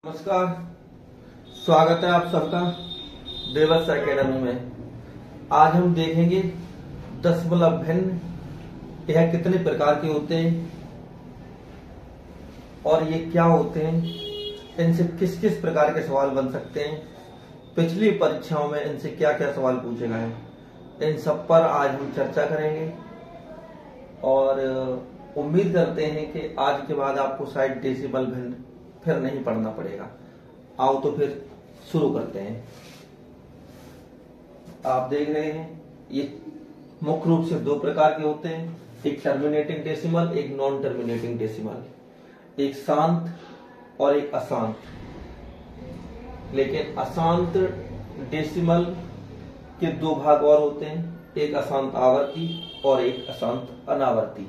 नमस्कार, स्वागत है आप सबका देवस एकेडमी में। आज हम देखेंगे दशमलव भिन्न यह कितने प्रकार के होते हैं और ये क्या होते हैं, इनसे किस किस प्रकार के सवाल बन सकते हैं, पिछली परीक्षाओं में इनसे क्या क्या सवाल पूछे गए हैं, इन सब पर आज हम चर्चा करेंगे। और उम्मीद करते हैं कि आज के बाद आपको शायद डेसिमल भिन्न फिर नहीं पढ़ना पड़ेगा। आओ तो फिर शुरू करते हैं। आप देख रहे हैं ये मुख्य रूप से दो प्रकार के होते हैं, एक टर्मिनेटिंग डेसिमल, एक नॉन टर्मिनेटिंग डेसिमल, एक शांत और एक अशांत। लेकिन अशांत डेसिमल के दो भाग और होते हैं, एक अशांत आवर्ती और एक अशांत अनावर्ती।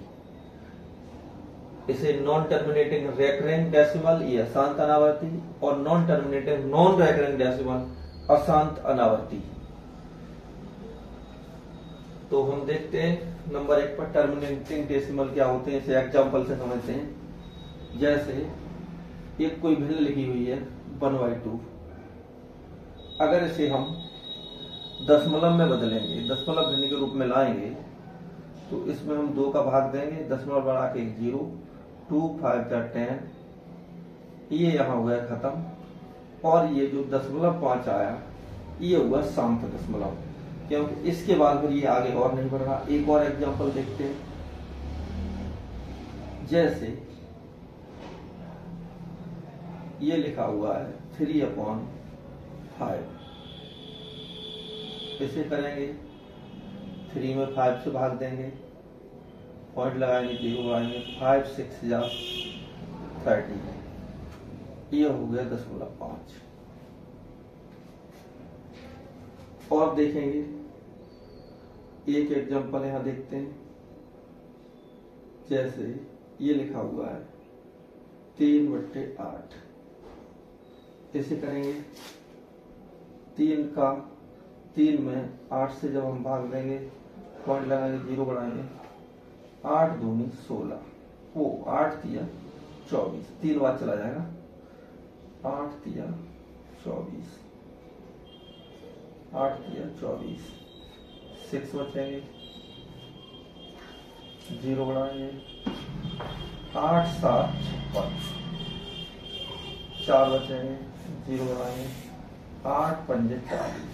इसे नॉन टर्मिनेटिंग रेकरिंग डेसिमल ये अशांत अनावर्ती और non terminating non recurring decimal अशांत अनावर्ती। तो हम देखते हैं नंबर 1 पर टर्मिनेटिंग डेसिमल क्या होते हैं, इसे एग्जांपल से समझते हैं। जैसे एक कोई भिन्न लिखी हुई है 1/2, अगर इसे हम दशमलव में बदलेंगे, दशमलव भिन्न के रूप में लाएंगे, तो इसमें हम 2 का भाग देंगे, दशमलव बढ़ा के 0, 2 5 10, ये यहां हुआ खत्म। और ये जो 0.5 आया ये हुआ शांत दशमलव, क्योंकि इसके बाद फिर ये आगे और नहीं बढ़ रहा। एक और एग्जांपल देखते हैं। जैसे ये लिखा हुआ है 3/5, इसे करेंगे 3 में 5 से भाग देंगे, पॉइंट लगाएंगे, 0 लगाएंगे, 5 6 या 30, ये हो गया 0.5। और देखेंगे एक एग्जांपल यहां देखते हैं। जैसे ये लिखा हुआ है 3/8, इसे करेंगे 3 में 8 से जब हम भाग देंगे, पॉइंट लगाएंगे, 0 बढ़ाएंगे, 8 दूनी 16, वो 8 तिया 24, 3 बार चला जाएगा, 8 तिया 24, 8 तिया 24, 6 बचेंगे, 0 बढ़ाएंगे, 8 7 56, 4 बचेंगे, 0 बढ़ाएंगे, 8 5 40,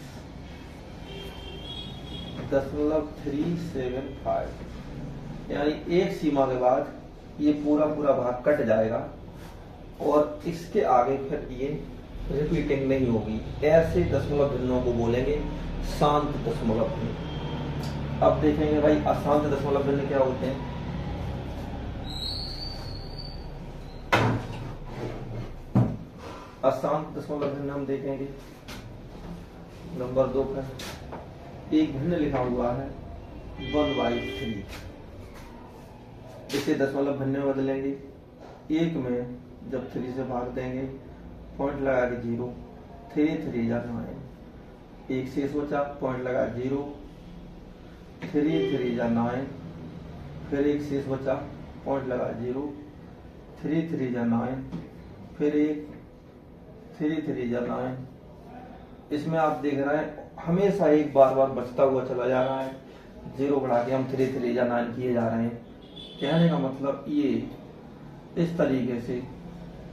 0.375। यानी एक सीमा के बाद ये पूरा भाग कट जाएगा और इसके आगे फिर ये रिपीटिंग नहीं होगी। ऐसे दशमलव भिन्नों को बोलेंगे शांत दशमलव भिन्न। अब देखेंगे भाई अशांत दशमलव भिन्न क्या होते हैं। अशांत दशमलव भिन्न हम देखेंगे नंबर 2 पर एक भिन्न लिखा हुआ है 1/3, इसे दशमलव भिन्न में बदलेंगे। 1 में जब 3 से भाग देंगे, पॉइंट लगा के 0, 3 3 या 9, 1 शेष बचा, पॉइंट लगा 0, 3 3 या 9, फिर 1 शेष बचा, पॉइंट लगा 0, 3 3 या 9, फिर 1, 3 3 या 9। इसमें आप देख रहे हैं हमेशा एक बार बचता हुआ चला जा रहा है, 0 बढ़ा के हम 3 3 या 9 किए जा रहे हैं। कहने का मतलब ये इस तरीके से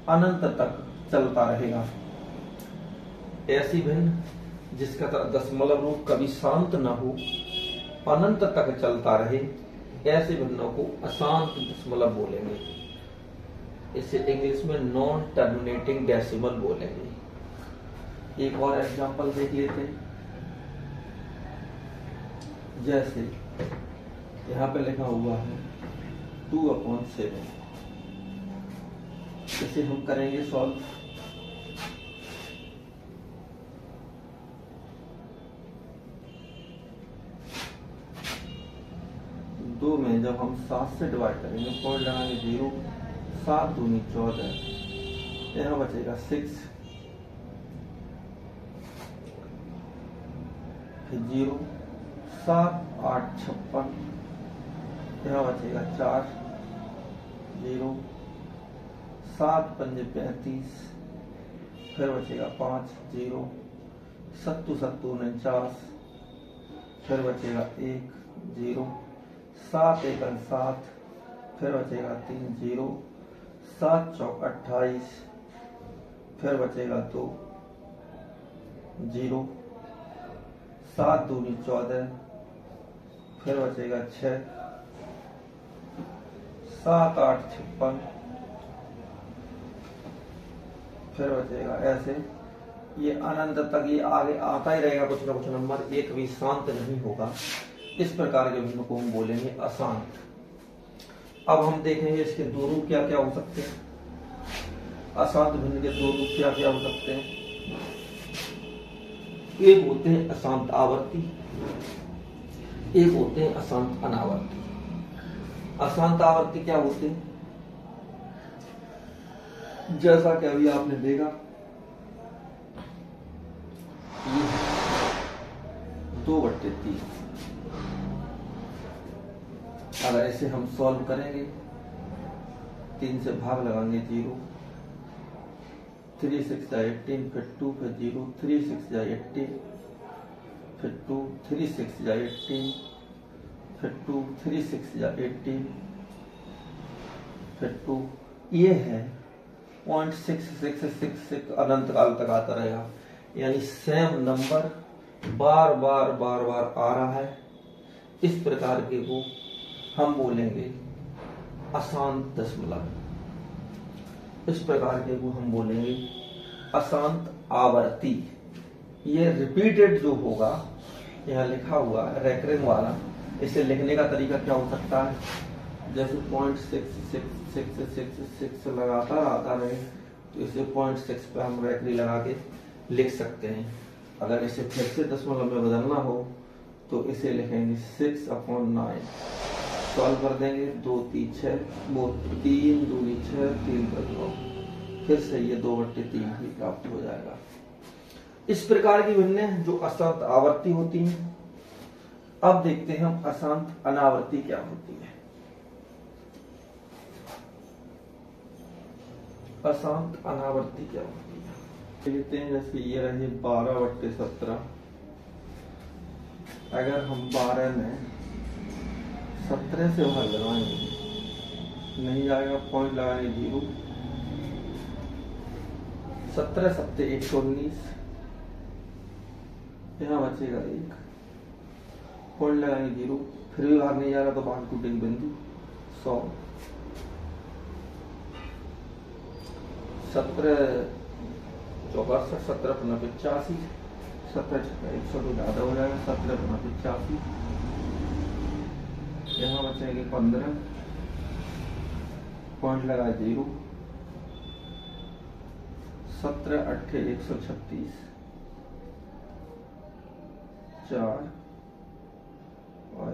अनंत तक चलता रहेगा। ऐसी भिन्न जिसका दशमलव रूप कभी शांत न हो, अनंत तक चलता रहे, ऐसे भिन्नों को अशांत दशमलव बोलेंगे। इसे इंग्लिश में नॉन टर्मिनेटिंग डेसिमल बोलेंगे। एक और एग्जांपल देख लेते हैं। जैसे यहाँ पे लिखा हुआ है 2/7, इसे हम करेंगे सॉल्व। दो में जब हम 7 से डिवाइड करेंगे, पॉइंट लगाएंगे 0, 7 दूनी 14, यहाँ बचेगा 6, फिर 0, 7 8 56, यहाँ बचेगा 4, 0, 7 5 35, फिर बचेगा 5 0, सत्तू सत्तू 49, फिर बचेगा 1 0, 7 1 7, फिर बचेगा 3 0, 7 चौक 28, फिर बचेगा 2 0, 7 दूनी 14, फिर बचेगा 6, 7 8 56, फिर बचेगा ऐसे। ये अनंत तक ये आगे आता ही रहेगा, कुछ ना कुछ नंबर, एक भी शांत नहीं होगा। इस प्रकार के भिन्न को हम बोलेंगे अशांत। अब हम देखेंगे इसके दो रूप क्या क्या हो सकते हैं। अशांत भिन्न के दो रूप क्या क्या हो सकते हैं। एक होते हैं अशांत आवर्ती, एक होते हैं अशांत अनावर्ती। अशांत आवर्ती क्या होते हैं, जैसा कि अभी आपने देखा, ये 2/3। अगर इसे हम सॉल्व करेंगे, 3 से भाग लगाएंगे 0, 3 6 जा 18, फिर 2 फिर 0, 3 6 जा 18, फिर 2 3 6 जा 18, फिर 2 3 6 जा 18, फिर 2। ये है 0.6666 अनंत काल तक आता रहेगा, यानी सेम नंबर बार बार बार बार आ रहा है। इस प्रकार के को हम बोलेंगे अशांत दशमलव। इस प्रकार के को हम बोलेंगे अशांत आवर्ती। ये रिपीटेड जो होगा, यहाँ लिखा हुआ है रेकरिंग वाला, इसे लिखने का तरीका क्या हो सकता है, जैसे 0.6666 लगातार आता रहे तो इसे 0.6 पे हम रेकरी लगा के लिख सकते हैं। अगर इसे फिर से दशमलव में बदलना हो तो इसे लिखेंगे 6/9। सॉल्व कर देंगे, 2 3 6, 3 दूनी 6, 3 पर 9, फिर से ये 2/3 ही प्राप्त हो जाएगा। इस प्रकार की भिन्न जो अशांत आवर्ती होती हैं। अब देखते हैं हम अशांत अनावर्ती क्या होती है। अशांत अनावर्ती क्या होती है, देखते हैं। जैसे ये रहे 12/17। अगर हम 12 में 17 से भाग लगाएंगे, नहीं जाएगा, पॉइंट लगाएंगे 0, 17 7 119, यहाँ बचेगा 1, पॉइंट लगाएंगे 0, फिर भी भाग नहीं जा रहा तो भाग टूटेगी बिंदु 100। 17 64, 17 × 85, 17 100 तो ज्यादा हो जाएगा, 17 × 85, यहाँ बचेंगे 15, पॉइंट लगा 0, 17 8 136, 4 और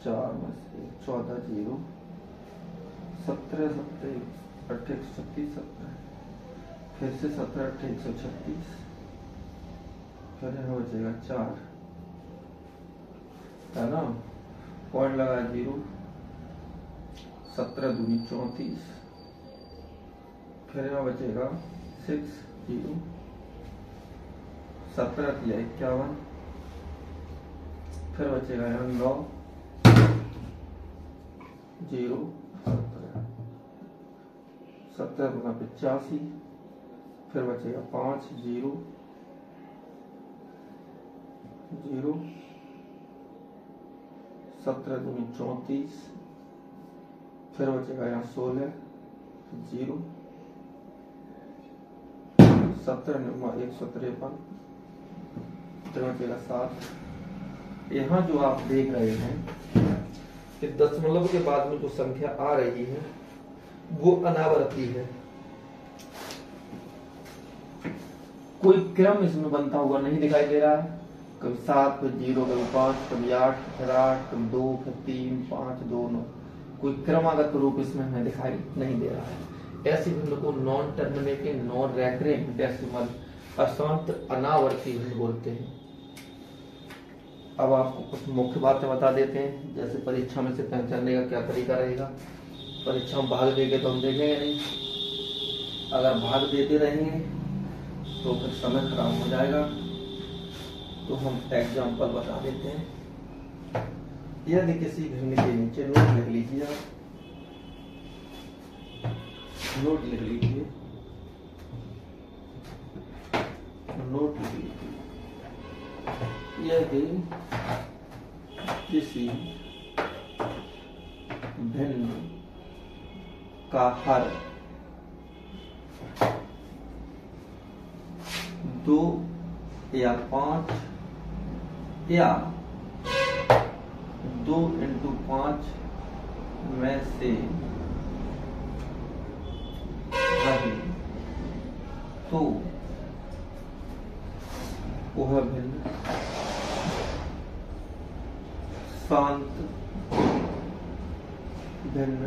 4 में से 14 0, 17 7 8 136, 17, फिर से 17 8 136, फिर यहाँ बचेगा 4, है ना, पॉइंट लगा 0, 17 दूनी 34, फिर यहाँ बचेगा 6 0, 17 × 51, फिर बचेगा यहाँ 9 0, 17 × 85, फिर बचेगा 5 0 0, 17 दूनी 34, फिर बचेगा यहाँ 16 0, 17 9 153, फिर बचेगा 7। यहाँ जो आप देख रहे हैं कि दशमलव के बाद में जो संख्या आ रही है वो अनावर्ती है। कोई क्रम इसमें बनता हुआ नहीं दिखाई दे रहा है। कभी 7 फिर 0, कभी 5, कभी 8, फिर 8, कभी 2, फिर 3 5 2 9। कोई क्रमागत रूप इसमें हमें दिखाई नहीं दे रहा है। ऐसी भिन्न को non terminating non recurring decimal अशांत अनावर्ती भिन्न बोलते हैं। अब आपको कुछ मुख्य बातें बता देते हैं, जैसे परीक्षा में से पहचानने का क्या तरीका रहेगा। परीक्षा में भाग देंगे तो हम देखेंगे नहीं, अगर भाग देते रहेंगे तो फिर समय खराब हो जाएगा। तो हम एग्जाम्पल बता देते हैं। यदि किसी भिन्न के नीचे नोट लिख लीजिए, आप नोट लिख लीजिए, नोट लिख लीजिए। यदि किसी भिन्न का हर 2 या 5 या 2 into 5 में से रहे तो वह भिन्न शांत भिन्न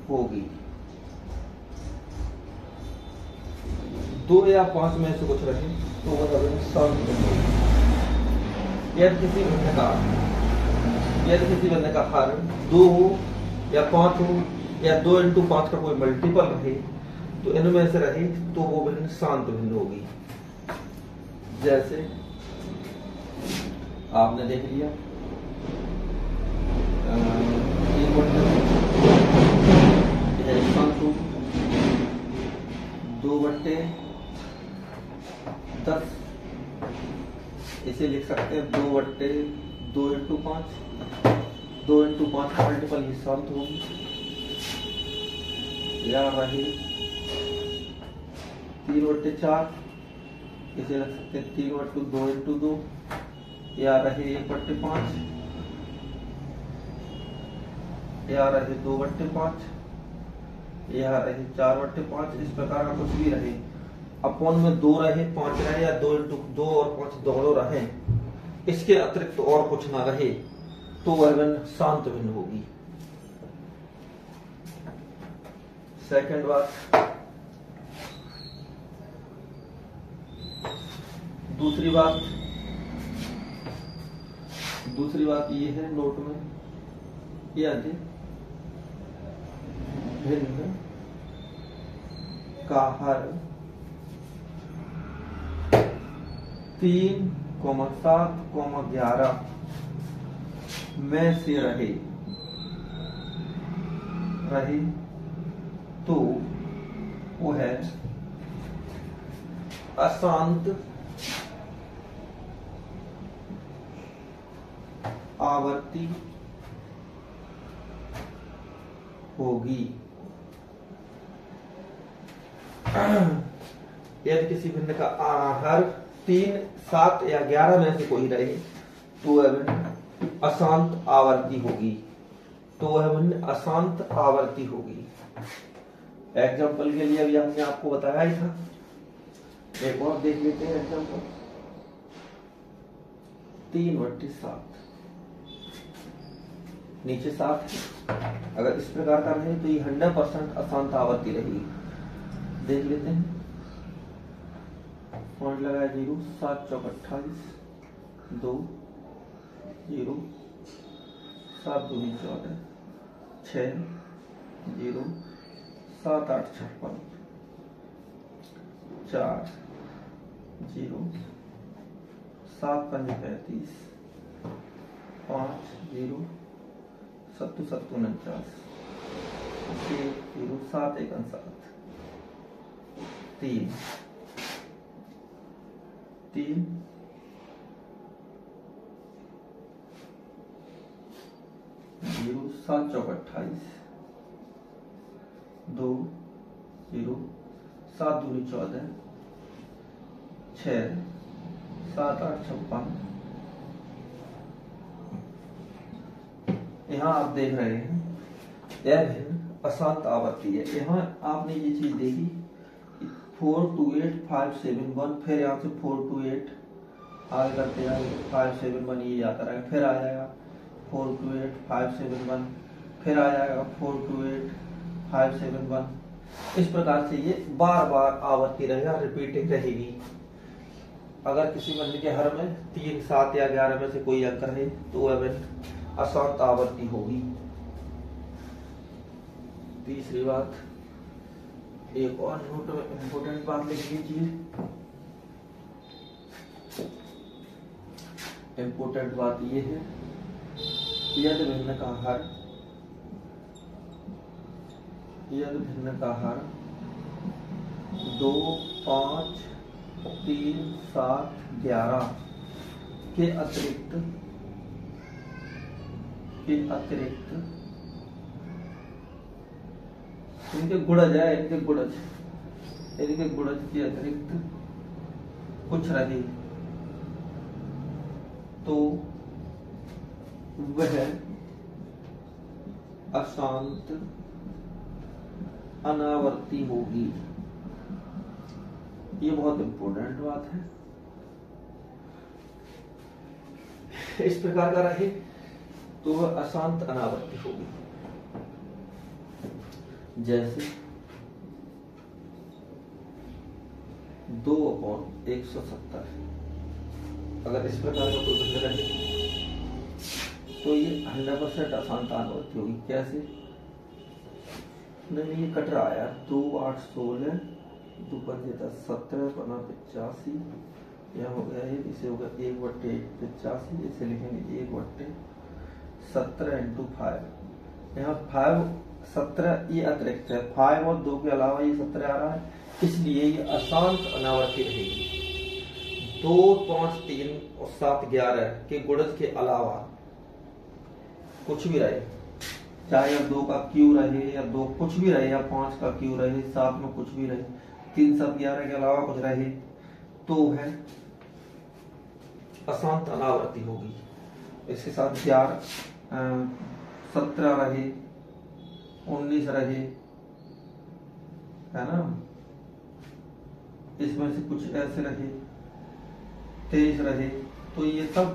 होगी। 2 या 5 में से कुछ रहे तो वह भिन्न शांत भिन्न होगी। यदि किसी भिन्न का हर 2 हो या 5 हो या 2 into 5 का कोई मल्टीपल रहे तो इनमें से रहे तो वो भिन्न शांत भिन्न होगी। जैसे आपने देख लिया 2/10, इसे लिख सकते हैं 2/2 into 5, 2 into 5 का मल्टीपल ही शांत होगी। या रहे 3/4, इसे रख सकते हैं 3/2 into 2, या रहे 1/5, या रहे 2/5, या रहे 4/5। इस प्रकार का कुछ भी रहे, अपॉन में 2 रहे, 5 रहे, या 2 into 2 और 5 दोनों रहे, इसके अतिरिक्त और कुछ ना रहे तो वह भिन्न शांत भिन्न होगी। सेकंड बात, दूसरी बात ये है नोट में, यदि भिन्न का हर 3, 7, 11 में से रहे तो वह अशांत आवर्ती होगी। यदि किसी भिन्न का हर 3, 7 या 11 में से कोई रहे तो वह भिन्न अशांत आवर्ती होगी। एग्जाम्पल के लिए अभी हमने आपको बताया ही था, एक और देख लेते हैं एग्जाम्पल। 3/7, नीचे 7 है। अगर इस प्रकार का रहे तो ये 100% अशांत आवर्ती रहेगी। देख लेते हैं, पॉइंट लगाया 0, 7 चौक 28, 2 0, 7 दूनी 14, 6 0, 7 8 56, 4 0, 7 5 35, 5 0, 7 7 49, 1 0, 7 1 7, 3 3 0, 7 चौक 28, 2 0, 7 दूनी 14, 6 7 8 56। यहाँ आप देख रहे हैं यह भिन्न अशांत आवर्ती है। यहाँ आपने ये चीज देखी 4 2 8 5 7 1, फिर यहाँ से 4 2 8 आगे करते जाएंगे 5 7 1, ये आता रहेगा, फिर आ जाएगा 4 2 8 5 7 1, फिर आ जाएगा 4 2 8 5 7 1। इस प्रकार से ये बार बार आवर्ती रहेगा, रिपीटिंग रहेगी। अगर किसी भिन्न के हर में 3 7 या 11 में से कोई अंक रहे तो वह भिन्न अशांत आवर्ती होगी। तीसरी बात, एक और नोट में इम्पोर्टेंट बात लिख लीजिए, इम्पोर्टेंट बात ये है, यदि भिन्न का हर 2, 5, 3, 7, 11 के अतिरिक्त इनके गुणज है, इनके गुणज के अतिरिक्त कुछ रहे तो वह अशांत अनावर्ती होगी। ये बहुत इंपॉर्टेंट बात है। इस प्रकार का रहे तो वह अशांत अनावर्ती होगी। जैसे 2/170 अगर इस प्रकार का कोई भिन्न रहे तो ये 100% अशांत अनावर्ती होगी। कैसे? नहीं, ये कट रहा है यार। 2, 8, 16, 2, 5, 10, 17, 85, यह हो गया ये, इसे होगा 1/85, इसे लिखेंगे 1/17 × 5। यहाँ 5, 17 ये अतिरिक्त है, 5 और 2 के अलावा ये 17 आ रहा है, इसलिए ये अशांत अनावर्ती रहेगी। 2, 5, 3 और 7, 11 के गुणज के अलावा कुछ भी रहे, चाहे या 2 का क्यू रहे या 2 कुछ भी रहे, या 5 का क्यू रहे, 7 में कुछ भी रहे, 3, 7, 11 के अलावा कुछ रहे तो है अशांत अनावर्ती होगी। इसके साथ 11, 17 रहे, 19 रहे, है ना, इसमें से कुछ ऐसे रहे, 23 रहे, तो ये सब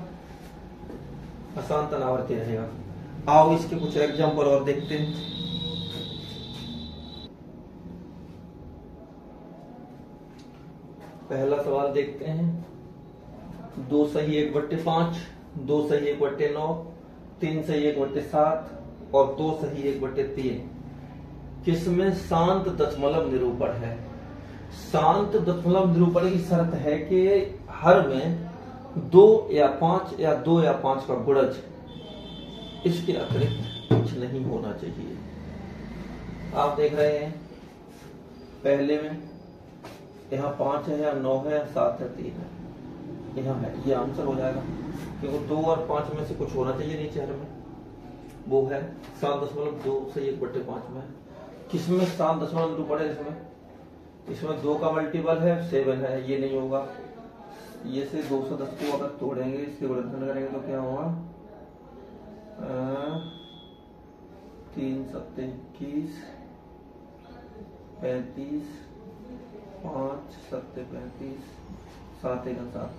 अशांत अनावर्ती रहेगा। आओ इसके कुछ एग्जाम्पल और देखते हैं। पहला सवाल देखते हैं। 2 सही 1/5, 2 सही 1/9, 3 सही 1/7 और 2 सही 1/3 किसमें शांत दशमलव निरूपण है? शांत दशमलव निरूपण की शर्त है कि हर में 2 या 5 या 2 या 5 का गुणज, इसके अतिरिक्त कुछ नहीं होना चाहिए। आप देख रहे हैं पहले में यहाँ 5 है या 9 है या 7 है 3 है, यहाँ है, ये आंसर हो जाएगा क्योंकि 2 और 5 में से कुछ होना चाहिए नीचे हर में, वो है 7.2 से 1/5 में। किसमें 7 निरूपण है? इसमें 2 का मल्टीपल है 7 है, ये नहीं होगा। ये से 210 को अगर तोड़ेंगे, इसके गुणनखंड करेंगे तो क्या होगा? 3 7 21, 35, 5 7 35, 7 1 7,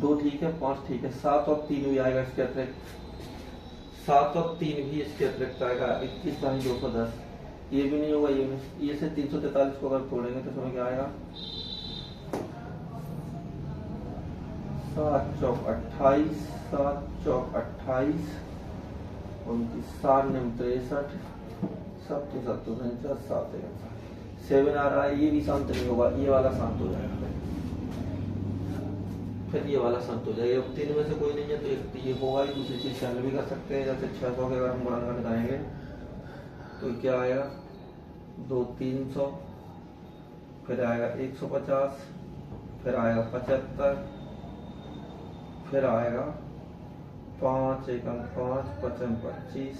2 ठीक है, 5 ठीक है, 7 और 3 भी आएगा इसके अतिरिक्त, 7 और 3 भी इसके अतिरिक्त आएगा। 21 × 210, ये भी नहीं होगा। ये से 343 को अगर तोड़ेंगे तो इसमें क्या आएगा? 7 चौक 28, 7 चौक 28, 29, 7 9 63, 7 7 49, 7 7 आ रहा है। ये भी शांत नहीं होगा, ये वाला शांत हो जाएगा, फिर ये वाला शांत हो जाएगा। अब 3 में से कोई नहीं है तो एक ये होगा ही। दूसरी चीज से हल भी कर सकते हैं, जैसे 600 के अगर हम गुणनखंड करेंगे तो क्या आएगा? 2 300, फिर आएगा 150, फिर आएगा 75, फिर आएगा 5 1 5 55 25,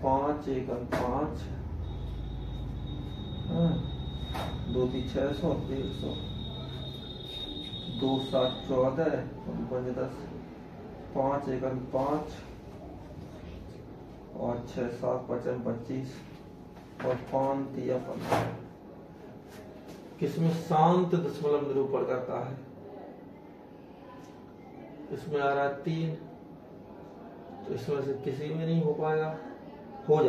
5 1 5, 2 3 600, 150, 2 7 14, 5 10, 5 1 5 और 6 7 55 25 और 5 3 15। किसमें शांत दशमलव निरूपण करता है? इसमें आ रहा है 3, तो इसमें से किसी में नहीं हो पाएगा। हो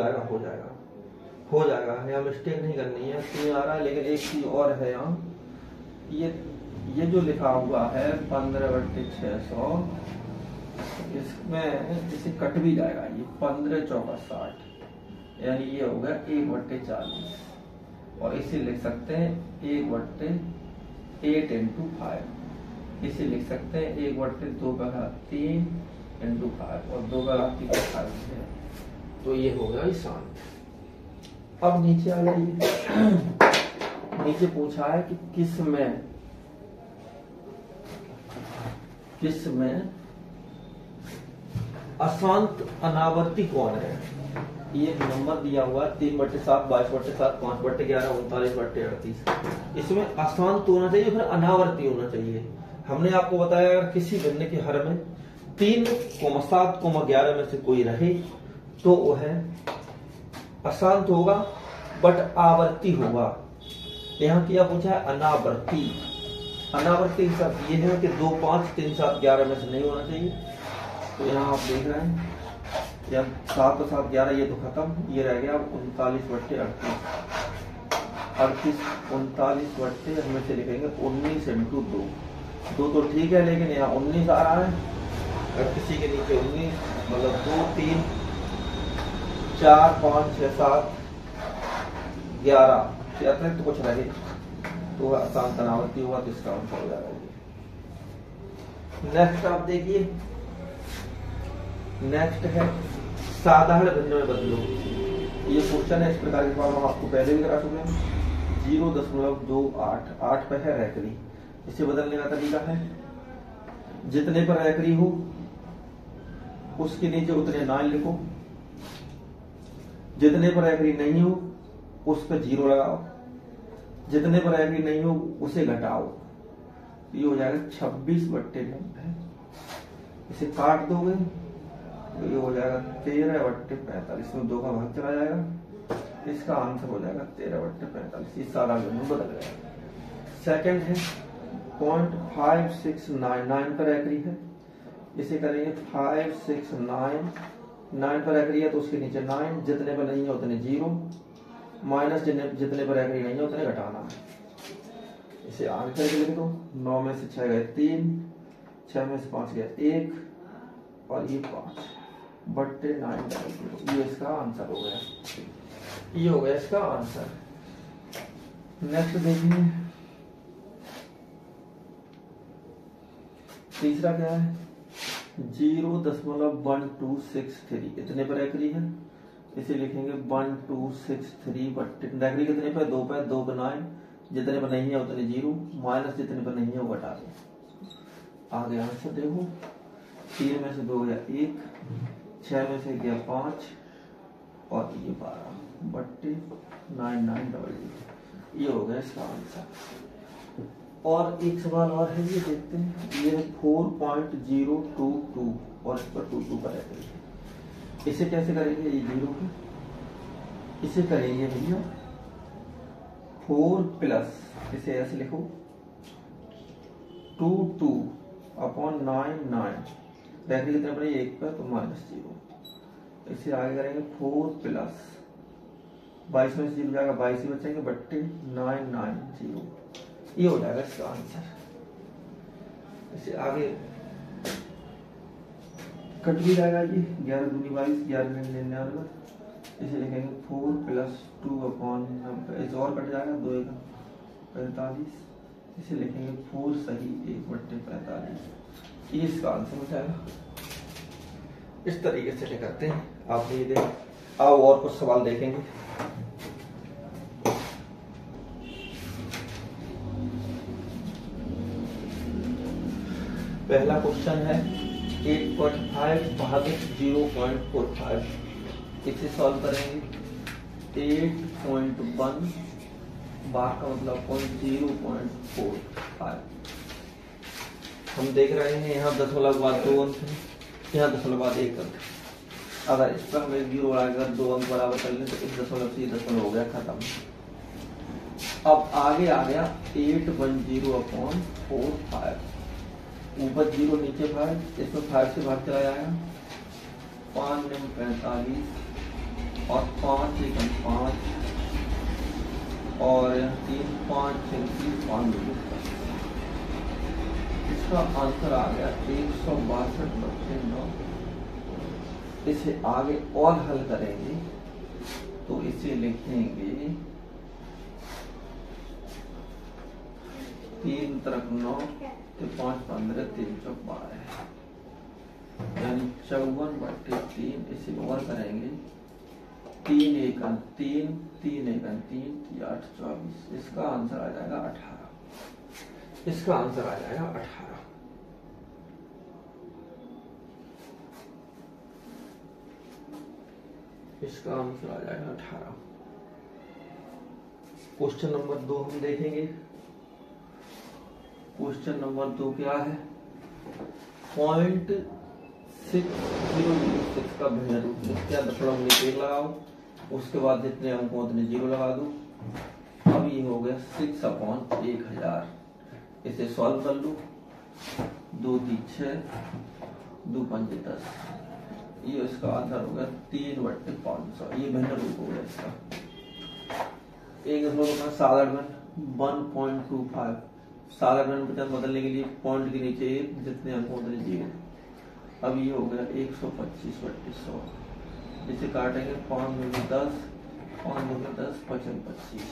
जाएगा, यहाँ मिस्टेक नहीं करनी है। 3 आ रहा है, लेकिन एक चीज और है यहाँ, ये जो लिखा हुआ है 15/600, इसमें इसे कट भी जाएगा। ये 15 चौका 60, यानी ये हो गया 1/40, और इसे लिख सकते हैं 1/8 इंटू 5। इसे लिख सकते हैं 1/2 इंटू 5 और 2 का 5 है। तो ये हो गया शांत। अब नीचे आ जाइए। नीचे पूछा है कि किस में अशांत अनावर्ती कौन है। ये एक नंबर दिया हुआ है 3/7, 22/7, 5/11, 39/38। इसमें अशांत होना चाहिए फिर अनावर्ती होना चाहिए। हमने आपको बताया अगर किसी भिन्न के हर में 3,7,11 में से कोई रहे तो वह अशांत होगा बट आवर्ती होगा। यहाँ क्या पूछा है अनावर्ती। अनावर्ती का शब्द ये है कि 2, 5, 3, 7, 11 में से नहीं होना चाहिए। तो यहाँ आप देख रहे हैं 7 और 7 11, ये तो खत्म। ये रह गया 39/38। 39 हमें से लिखेंगे 19 इंटू 2। 2 तो ठीक है लेकिन यहाँ 19 आ रहा है। अगर किसी के नीचे 19 मतलब 2, 3, 4, 5, 6, 7, 11 से अतिरिक्त कुछ रहे तो अशांत अनावर्ती हुआ। तो इसका आंसर हो जाएगा। नेक्स्ट आप देखिए, नेक्स्ट है साधारण भिन्न में बदलो। ये क्वेश्चन है इस प्रकार के फॉर्म हम आपको पहले भी करा चुके हैं। 0.28 8 पर है रैकरी। इसे बदलने का तरीका है जितने पर रैकरी हो उसके नीचे उतने 9 लिखो, जितने पर रैकरी नहीं हो उस पर 0 लगाओ, जितने पर रैकरी नहीं हो उसे घटाओ। ये हो जाएगा 26/90। इसे काट दोगे तो ये हो जाएगा 13/45 में 2 का भाग चला जाएगा। इसका आंसर हो जाएगा 13/45। इस सारा में बदल गया। सेकंड है 0.5699 पर रैकरी है। इसे करेंगे 569 9 पर रैकरी है तो उसके नीचे 9, जितने पर नहीं है उतने 0, माइनस जितने पर रैकरी नहीं है उतने घटाना है। इसे आगे करके लिख दो। 9 में से 6 गए 3, 6 में से 5 गया 1 और ये 5/9। ये इसका आंसर हो गया। ये हो गया इसका आंसर। नेक्स्ट देखिए तीसरा क्या है 0.1263 इतने पर रैकरी है। इसे लिखेंगे 1263 रैकरी कितने पे 2 पे 2 का 9, जितने पर नहीं है उतने 0, माइनस जितने पर नहीं है वो घटा दो। आगे आंसर देखो 3 में से 2 गया 1, 6 में से गया 5 और ये 12/99। ये हो गया इसका आंसर। और एक सवाल और है ये देखते हैं। ये है 4.022 और इस पर 22 पर रैकरी है। इसे कैसे करेंगे ये 0 को इसे करेंगे भैया 4 प्लस इसे ऐसे लिखो 22/9 रैकरी कितने पड़े 1 पर तो -0। इसे आगे करेंगे 4 प्लस 22 में से 0 जाएगा 22 ही बचेंगे /990। ये हो जाएगा इसका आंसर। इसे आगे कट भी जाएगा ये 11 दूनी 22 11 99। इसे लिखेंगे 4 प्लस 2/90। इसे और कट जाएगा 2 1 45। इसे लिखेंगे 4 सही 1/45। ये इसका आंसर हो जाएगा। इस तरीके से करते हैं आप ये देख। आओ और कुछ सवाल देखेंगे। पहला क्वेश्चन है 8.5 भागित 0.45। इसे सॉल्व करेंगे 8.1 भाग का मतलब 0.45। हम देख रहे हैं यहाँ दशमलव बाद 2 अंक है, यहाँ दशमलव बाद 1 अंक। अगर इस पर हमें 0 अगर 2 अंक बराबर कर लें तो इस दशमलव से दशमलव हो गया खत्म। अब आगे आ गया 810/45। ऊपर 0 नीचे 5, इसमें 5 से भाग चला जाएगा 5 9 45 और 5 1 5 और 3 5 6 5 2। इसका आंसर आ गया 162/9। इसे आगे और हल करेंगे तो इसे लिखेंगे 3 तरफ 9 तो 5 15 3 चौक 12 यानी 54/3। इसे ओवर करेंगे 3 एकम 3 3 एकम 3 8 24। इसका आंसर आ जाएगा 18। इसका आंसर आ जाएगा 18। इसका आंसर आ जाएगा 18। क्वेश्चन नंबर 2 हम देखेंगे। क्वेश्चन नंबर 2 क्या है? 0.6006 का भिन्न रूप क्या दशमलव नीचे लगाओ, उसके बाद जितने अंक उतने 0 लगा दो। अब ये हो गया 6/1000। इसे सॉल्व कर लो। 2 3 6 2 5 10। ये इसका आंसर हो गया 3/500। ये भिन्न रूप हो गया इसका। एक दशमलव साधारण 1.25। साधारण बदलने के लिए पॉइंट के नीचे जितने अंक उतने 0। अब ये हो गया 125/100। इसे काटेंगे 5 में 10 5 में 10 55 25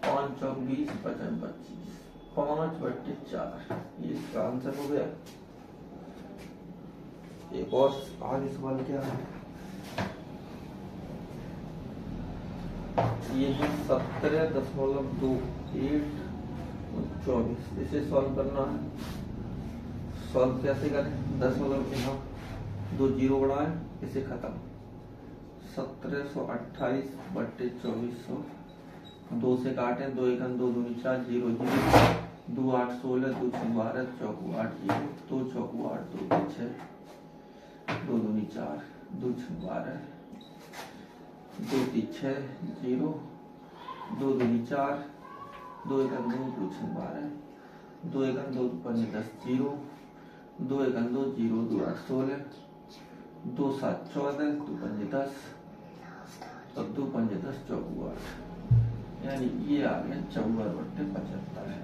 5 चौक 20 55 25 5/4। ये इसका आंसर हो गया। एक और आगे सवाल क्या है? ये है 17.2824। इसे सॉल्व करना है। सॉल्व कैसे करें? दशमलव यहाँ 2 0 बढ़ाएं, इसे खत्म। 1728/2400। 2 से काटें, 2 एकम 2 दूनी 4 0 0 2 8 16 2 6 12 चौक 8 0 2 चौक 8 2 6 2 दूनी 4 2 6 12 2 3 6 0 2 दूनी 4 2 एकम 2 2 6 12 2 एकम 2 5 10 0 2 एकम 2 0 2 8 16 2 7 14 2 5 10 और 2 5 10 चौक 8। यानी ये आ गया 54/75।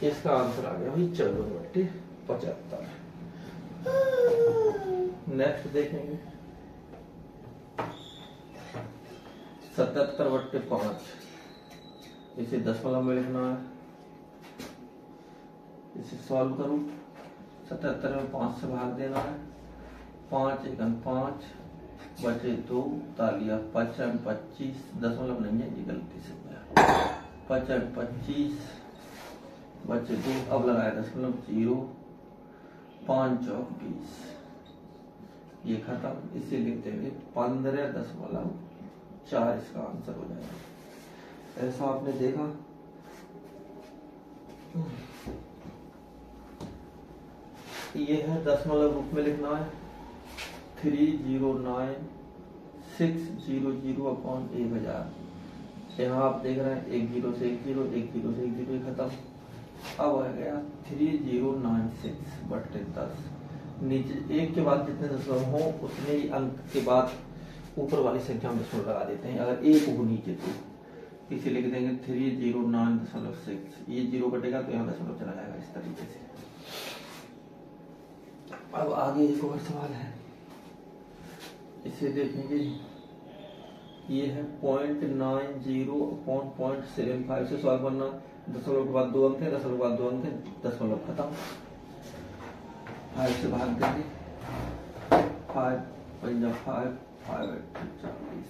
इसका आंसर आ गया भाई 54/75। नेक्स्ट देखेंगे 77/5। इसे दशमलव में लिखना है। इसे सॉल्व करूं। 77 में 5 से भाग देना है। 5 एकम 5 बचे 2 तालिया 55 25। दशमलव नहीं है, ये गलती से 55 25 बचे 2। अब लगाया दशमलव 0 5 चौक 20। ये खत्म। इसे लिख देंगे 15.4। इसका आंसर हो जाएगा। ऐसा आपने देखा। ये है दशमलव रूप में लिखना है 309,600/1000। यहाँ आप देख रहे हैं 1 0 से 1 0 1 0 से 1 0 खत्म। अब आ गया 3096/10। नीचे 1 के बाद जितने दशमलव हो उतने ही अंक के बाद ऊपर वाली संख्या में दशमलव लगा देते हैं। अगर 1 हो नीचे तो इसे लिख देंगे 309.6। ये 0 कटेगा तो यहाँ दशमलव चला जाएगा इस तरीके से। अब आगे एक और सवाल है, इसे देखेंगे। ये है 0.90/0.75 से सॉल्व करना। दशमलव के बाद 2 अंक है, दशमलव के बाद 2 अंक है, दशमलव खत्म। 5 से भाग देंगे। 5 5 5 40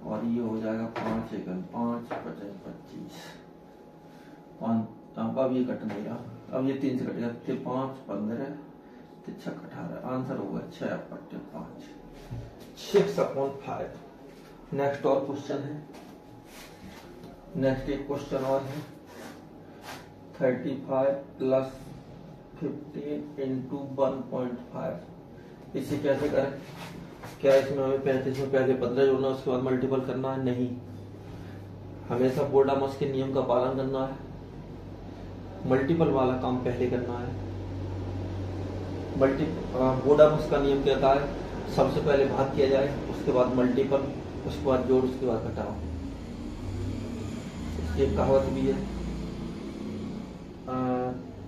और ये हो जाएगा 5 एकम 5 55 25 5। अब ये कट नहीं रहा। अब ये 3 से कटेगा। 5 15 6 18। आंसर होगा 6/5 6/5। नेक्स्ट और क्वेश्चन है। नेक्स्ट एक क्वेश्चन और है 35 + 15 × 1.5। इसे कैसे करें? क्या इसमें हमें 35 में पहले 15 जोड़ना उसके बाद मल्टीपल करना है? नहीं, हमेशा बोर्डामस के नियम का पालन करना है। मल्टीपल वाला काम पहले करना है। बोर्डामस का नियम कहता है सबसे पहले भाग किया जाए, उसके बाद मल्टीपल, उसके बाद जोड़, उसके बाद घटाओ। इसकी एक कहावत भी है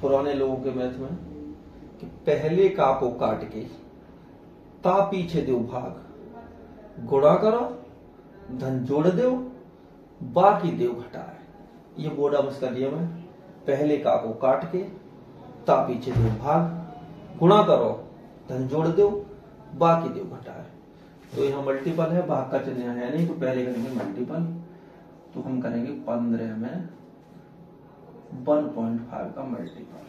पुराने लोगों के मैथ में कि पहले का को काट के ता पीछे दो भाग, गुणा करो धन जोड़ दो बाकी देव घटा है। ये बोर्ड अब इसका नियम है, पहले का को काट के ता पीछे दो भाग गुणा करो धन जोड़ दो बाकी देव घटा है। तो यहाँ मल्टीपल है, भाग का चिन्ह है नहीं, तो पहले करेंगे मल्टीपल। तो हम करेंगे 15 में 1.5 का मल्टीपल,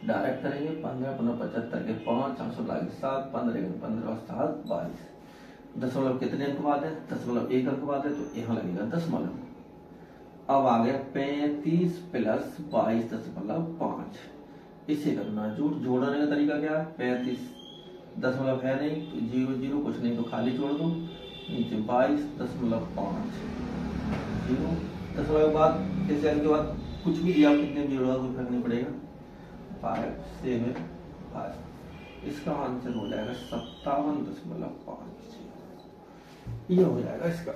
डायरेक्ट करेंगे 15 × 75 के 5 4 7 15 × 15 7 22। दशमलव कितने अंक बाद है? दशमलव 1 अंक बाद है, तो यहाँ लगेगा दशमलव। अब आ गया 35 + 22.5। इसे करना जोड़ने का तरीका क्या है? 35 दशमलव है नहीं तो 0 0 कुछ नहीं तो खाली जोड़ दो, नीचे 22.5 0 दशमलव के बाद इस अंक के बाद कुछ भी दिया कितने भी जोड़ा कोई फर्क नहीं पड़ेगा। 5 7 5 इसका आंसर हो जाएगा 57.5। ये हो जाएगा इसका।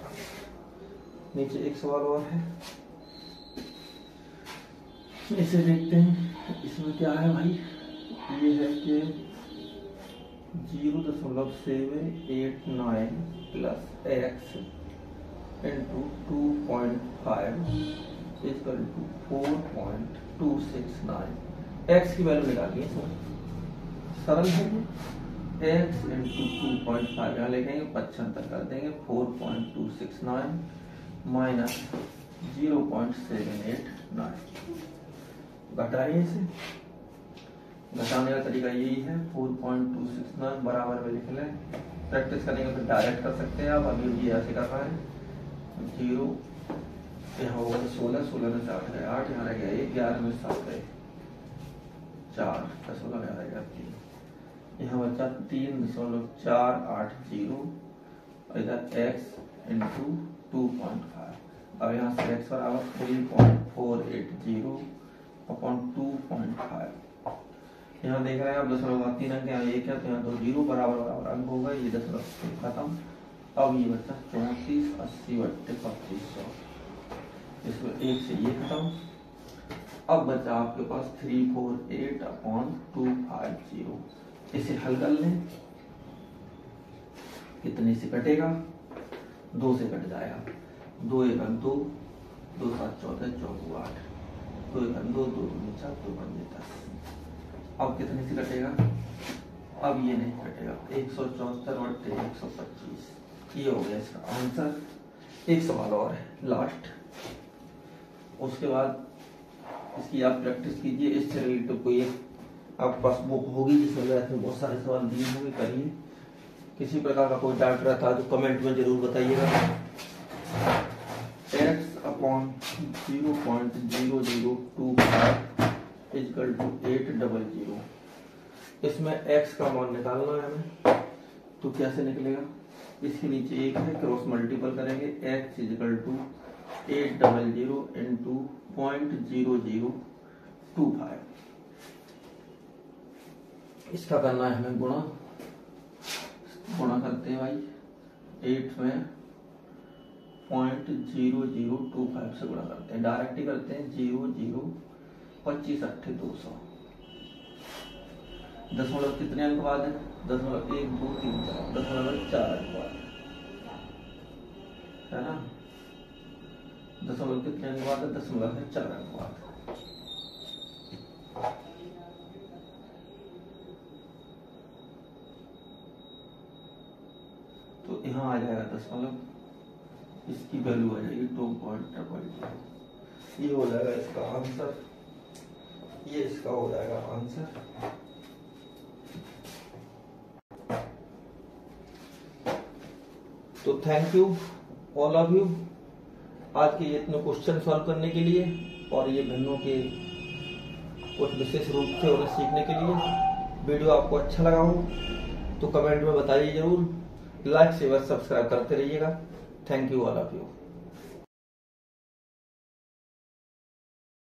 नीचे एक सवाल और है, इसे देखते हैं। इसमें क्या है भाई? ये है कि 0.789 + x × 2.5 = 4.269। x की वैल्यू निकालिए, सरल है ये। x × 2.5 यहाँ लिखेंगे 75 कर देंगे 4.269 माइनस 0.789। घटाइए इसे, घटाने का तरीका यही है। 4.269 बराबर में लिख लें। प्रैक्टिस करेंगे फिर डायरेक्ट कर सकते हैं आप। अभी भी ऐसे कर रहा है 0 यहाँ होगा 16 16 में 4 गए 8, यहाँ रह गया 1 11 में 7 गए 4 16 में रह गया 3, यहाँ बचा 3.480 और इधर x × 2.5। अब यहाँ से x बराबर 3.480 अपॉन 2.5। यहाँ देख रहे हैं आप दशमलव 3 अंक, यहाँ 1 है तो यहाँ 2 0 बराबर अंक होगा। ये दशमलव खत्म। अब ये बचा 34 80 × 2500, इसमें 1 से ये खत्म। अब बचा आपके पास 348 अपॉन 250। इसे हल कर लें, कितने से कटेगा? 2 से कट जाएगा। 2 1 2 2 7 14 4 8 2 1 2 2 2 4 2 5 10। अब कितने से कटेगा? अब ये नहीं कटेगा। 174 / 125। ये हो गया इसका आंसर। एक सवाल और है लास्ट, उसके बाद इसकी आप प्रैक्टिस कीजिए। इससे रिलेटेड कोई आपके पास बुक होगी जिसमें मैथ में बहुत सारे सवाल दिए होंगे, करिए। किसी प्रकार का कोई डाउट रहता है तो कमेंट में जरूर बताइएगा। x upon 0.0025 = 800। इसमें x का मान निकालना है हमें, तो कैसे निकलेगा? इसके नीचे 1 है, क्रॉस मल्टीपल करेंगे। x = 800 × 0.0025। इसका करना है हमें गुणा करते हैं भाई 8 में 0.0025 से गुणा करते हैं, डायरेक्ट ही करते हैं। 0 0 25 8 200। दशमलव कितने अंक बाद है? दशमलव 1 2 3 4 दशमलव 4 अंक बाद है ना। दशमलव कितने अंक बाद है? दशमलव है 4 अंक बाद। तो यहाँ आ जाएगा दशमलव, इसकी वैल्यू आ जाएगी 2.00। ये हो जाएगा इसका आंसर, ये इसका हो जाएगा आंसर। तो thank you all of you आज के इतने क्वेश्चन सॉल्व करने के लिए और ये भिन्नों के कुछ विशेष रूप से उन्हें सीखने के लिए। वीडियो आपको अच्छा लगा हो तो कमेंट में बताइए जरूर। लाइक शेयर सब्सक्राइब करते रहिएगा। Thank you all of you.